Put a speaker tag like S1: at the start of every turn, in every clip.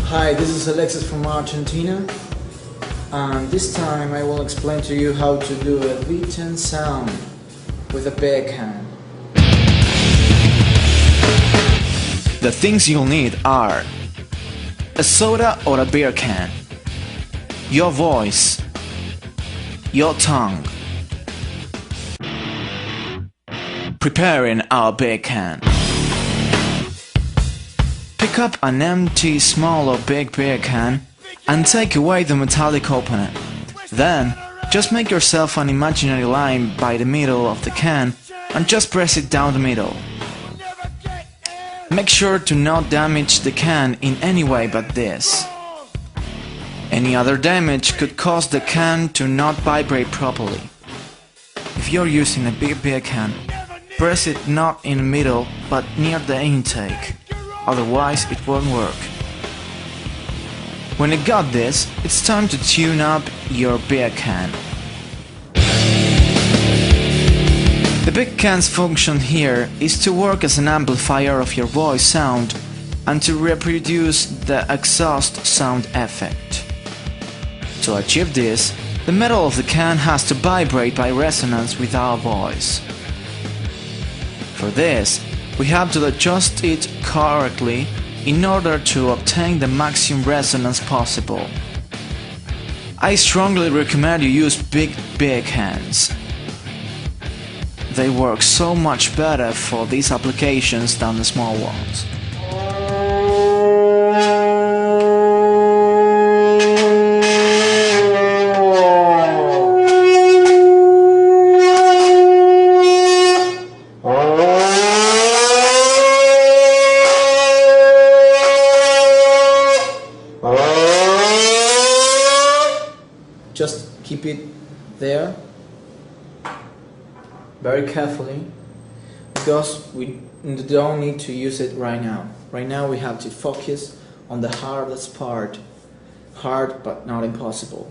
S1: Hi, this is Alexis from Argentina, and this time I will explain to you how to do a V10 sound with a backhand.
S2: The things you'll need are a soda or a beer can, your voice, your tongue. Preparing our backhand. Pick up an empty, small or big beer can and take away the metallic opener. Then, just make yourself an imaginary line by the middle of the can and just press it down the middle. Make sure to not damage the can in any way but this. Any other damage could cause the can to not vibrate properly. If you're using a big beer can, press it not in the middle but near the intake, otherwise it won't work. When you got this, it's time to tune up your beer can. The big can's function here is to work as an amplifier of your voice sound and to reproduce the exhaust sound effect. To achieve this, the metal of the can has to vibrate by resonance with our voice. For this, we have to adjust it correctly in order to obtain the maximum resonance possible. I strongly recommend you use big beer cans. They work so much better for these applications than the small ones.
S1: Just keep it there very carefully, because we don't need to use it right now. Right now we have to focus on the hardest part. Hard but not impossible.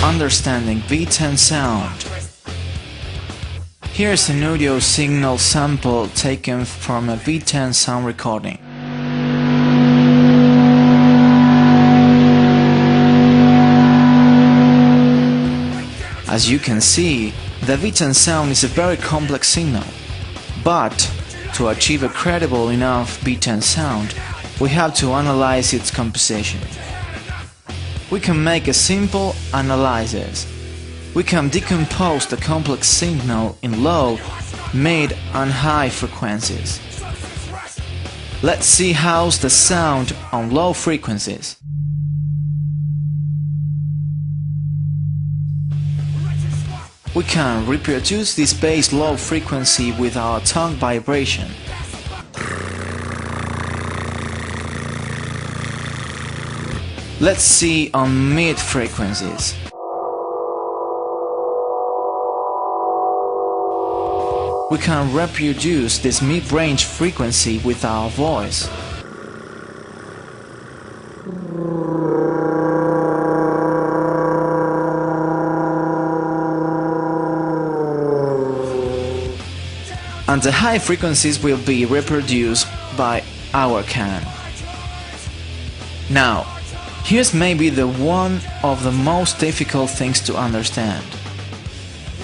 S2: Understanding V10 sound. Here's an audio signal sample taken from a V10 sound recording. As you can see, the V10 sound is a very complex signal, but to achieve a credible enough V10 sound, we have to analyze its composition. We can make a simple analysis. We can decompose the complex signal in low, mid and high frequencies. Let's see how's the sound on low frequencies. We can reproduce this bass low frequency with our tongue vibration. Let's see on mid frequencies. We can reproduce this mid-range frequency with our voice. And the high frequencies will be reproduced by our can. Now, here's maybe the one of the most difficult things to understand.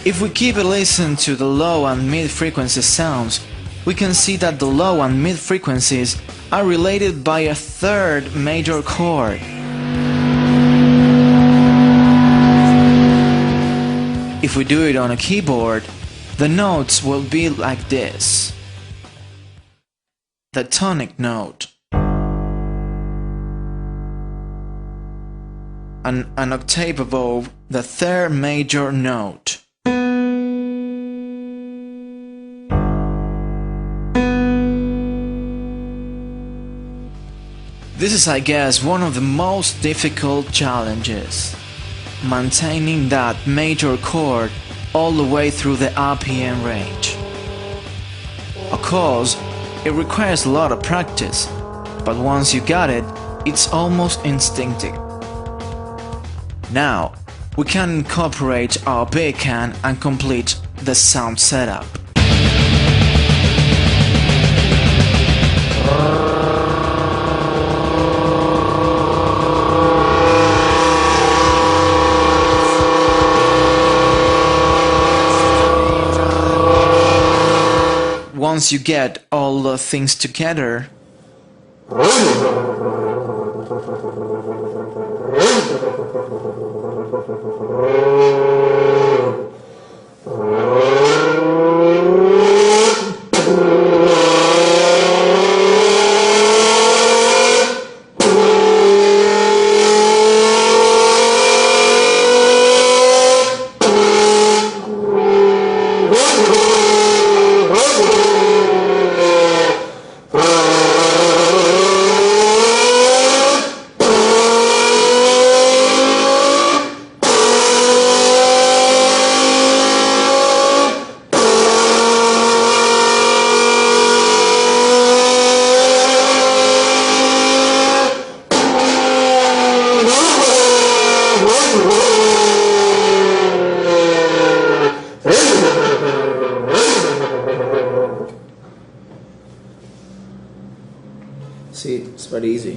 S2: If we keep a listen to the low and mid frequency sounds, we can see that the low and mid frequencies are related by a third major chord. If we do it on a keyboard, the notes will be like this. The tonic note, an octave above the third major note. This is, I guess, one of the most difficult challenges, maintaining that major chord all the way through the RPM range. Of course, it requires a lot of practice, but once you got it, it's almost instinctive. Now, we can incorporate our big can and complete the sound setup. Once you get all the things together,
S1: see, it's very easy.